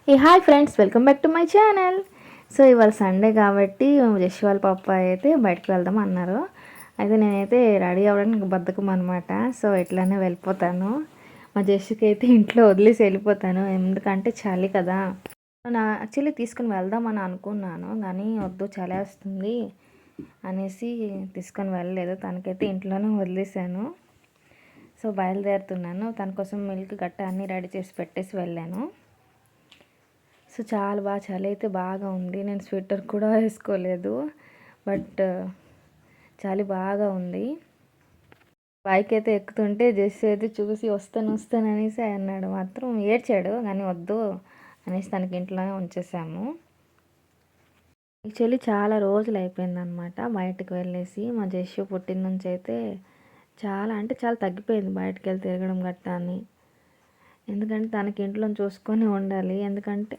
Hi friends, welcome back to my channel. So ఇవాళ Sunday కాబట్టి just వాళ్ళ పప్ప అయితే బయటకు వెళ్దాం అన్నారు. అయితే నేనైతే రెడీ అవ్వడానికి బద్ధకం అనమాట. సో ఇట్లానే వెళ్ళిపోతాను. మా జస్ట్కి అయితే ఇంట్లో వదిలేసి వెళ్ళిపోతాను, ఎందుకంటే చలి కదా. నా యాక్చువల్లీ తీసుకుని వెళ్దామని అనుకున్నాను, కానీ వద్దు చలి వస్తుంది అనేసి తీసుకొని వెళ్ళలేదు. తనకైతే ఇంట్లోనే వదిలేసాను. సో బయలుదేరుతున్నాను. తన కోసం మిల్క్ గట్ట అన్నీ రెడీ చేసి పెట్టేసి వెళ్ళాను. సో చాలా బాగా చలి అయితే బాగా ఉంది. నేను స్వెటర్ కూడా వేసుకోలేదు, బట్ చలి బాగా ఉంది. బైక్ అయితే ఎక్కుతుంటే జస్ట్ అయితే చూసి వస్తాను అనేసి అన్నాడు. మాత్రం ఏడ్చాడు, కానీ వద్దు అనేసి తనకి ఇంట్లోనే ఉంచేసాము. యాక్చువల్లీ చాలా రోజులు అయిపోయిందనమాట బయటకు వెళ్ళేసి. మా జస్సు పుట్టిన నుంచి అయితే చాలా తగ్గిపోయింది బయటకు వెళ్ళి తిరగడం గట్టా అని. ఎందుకంటే తనకి ఇంట్లో చూసుకొని ఉండాలి. ఎందుకంటే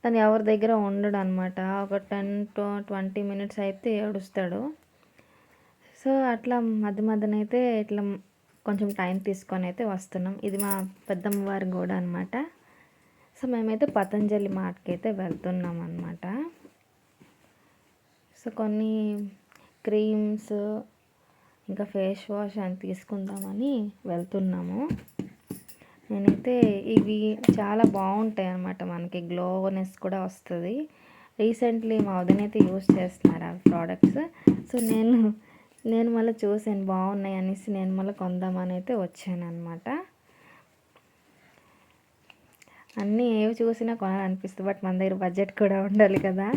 తను ఎవరి దగ్గర ఉండడు అనమాట. ఒక 10 to 20 మినిట్స్ అయితే ఏడుస్తాడు. సో అట్లా మధ్యనైతే ఇట్లా కొంచెం టైం తీసుకొని అయితే వస్తున్నాం. ఇది మా పెద్దమ్మ వారి గోడ అనమాట. సో మేమైతే పతంజలి మార్ట్కి అయితే వెళ్తున్నాం అనమాట. సో కొన్ని క్రీమ్స్ ఇంకా ఫేస్ వాష్ అని తీసుకుందామని వెళ్తున్నాము. నేనైతే ఇవి చాలా బాగుంటాయి అన్నమాట, మనకి గ్లోనెస్ కూడా వస్తుంది. రీసెంట్లీ మా వదినైతే యూస్ చేస్తున్నారు ఆ ప్రోడక్ట్స్. సో నేను మళ్ళీ చూసాను బాగున్నాయి అనేసి నేను మళ్ళీ కొందామని అయితే వచ్చాను అనమాట. అన్నీ ఏవి చూసినా కొనాలనిపిస్తుంది, బట్ మన దగ్గర బడ్జెట్ కూడా ఉండాలి కదా.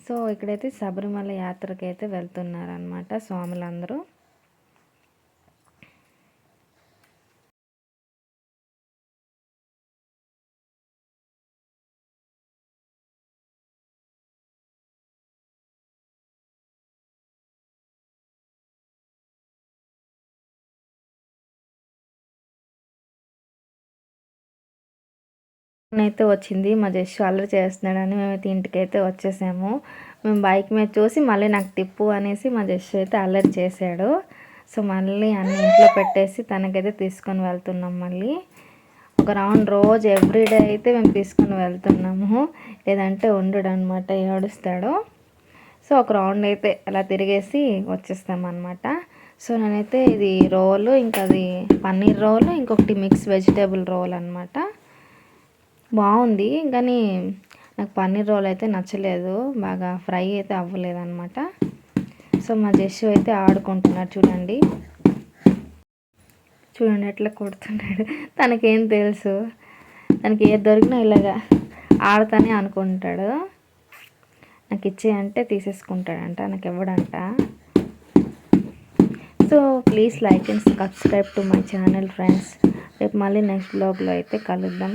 సో ఇక్కడైతే శబరిమల యాత్రకి అయితే వెళ్తున్నారనమాట స్వాములందరూ. అయితే వచ్చింది, మా జస్ట్ అల్లరి చేస్తున్నాడని మేమైతే ఇంటికైతే వచ్చేసాము. మేము బైక్ మీద చూసి మళ్ళీ నాకు టిప్పు అనేసి మా జస్ట్ అయితే అల్లరి చేశాడు. సో మళ్ళీ అన్ని ఇంట్లో పెట్టేసి తనకైతే తీసుకొని వెళ్తున్నాం. మళ్ళీ ఒక రౌండ్ రోజు ఎవ్రీడే అయితే మేము తీసుకొని వెళ్తున్నాము, లేదంటే ఉండడు అనమాట, ఏడుస్తాడు. సో ఒక రౌండ్ అయితే అలా తిరిగేసి వచ్చేస్తామన్నమాట. సో నేనైతే ఇది రోలు, ఇంకా అది పన్నీర్ రోలు, ఇంకొకటి మిక్స్ వెజిటేబుల్ రోల్ అనమాట. బాగుంది, కానీ నాకు పన్నీర్ రోల్ అయితే నచ్చలేదు, బాగా ఫ్రై అయితే అవ్వలేదు అనమాట. సో మా జస్సు అయితే ఆడుకుంటున్నాడు, చూడండి ఎట్లా కొడుతున్నాడు. తనకేం తెలుసు, తనకి ఏది దొరికినా ఇలాగా ఆడతానే అనుకుంటాడు. నాకు ఇచ్చేయంటే తీసేసుకుంటాడంట, నాకు ఇవ్వడంట. So please like and subscribe to my channel friends. రేపు మళ్ళీ నెక్స్ట్ బ్లాగ్లో అయితే కలుద్దాం.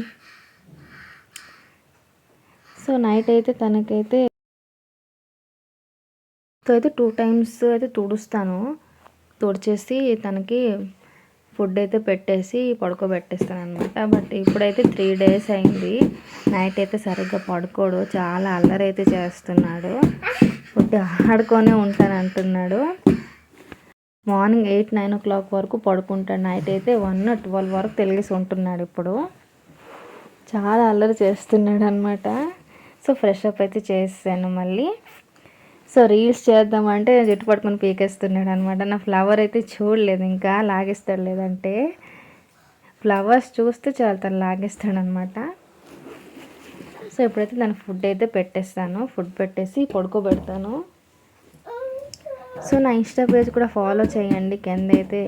సో నైట్ అయితే తనకైతే 2 times అయితే తుడుస్తాను. తుడిచేసి తనకి ఫుడ్ అయితే పెట్టేసి పడుకోబెట్టేస్తాను అనమాట. బట్ ఇప్పుడైతే 3 days అయింది, నైట్ అయితే సరిగ్గా పడుకోడు, చాలా అల్లరి అయితే చేస్తున్నాడు. ఫుడ్ ఆడుకొనే ఉంటాను అంటున్నాడు. మార్నింగ్ 8-9 o'clock వరకు పడుకుంటాడు, నైట్ అయితే 1-12 వరకు తెలిసి ఉంటున్నాడు. ఇప్పుడు చాలా అల్లరి చేస్తున్నాడు అనమాట. సో ఫ్రెష్ అప్ అయితే చేసాను మళ్ళీ. సో రీల్స్ చేద్దామంటే జుట్టు పట్టుకొని పీకేస్తున్నాడు అనమాట. నా ఫ్లవర్ అయితే చూడలేదు, ఇంకా లాగేస్తాడు, లేదంటే ఫ్లవర్స్ చూస్తే చాలా తను లాగేస్తాడు అనమాట. సో ఇప్పుడైతే దాని ఫుడ్ అయితే పెట్టేస్తాను, ఫుడ్ పెట్టేసి పడుకోబెడతాను. సో నా ఇన్స్టా పేజ్ కూడా ఫాలో చేయండి, కింద అయితే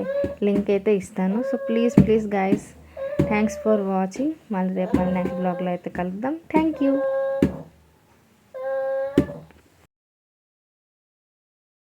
లింక్ అయితే ఇస్తాను. So please guys, thanks for watching. మళ్ళీ రేపు నెక్స్ట్ బ్లాగ్లో అయితే కలుద్దాం. Thank you.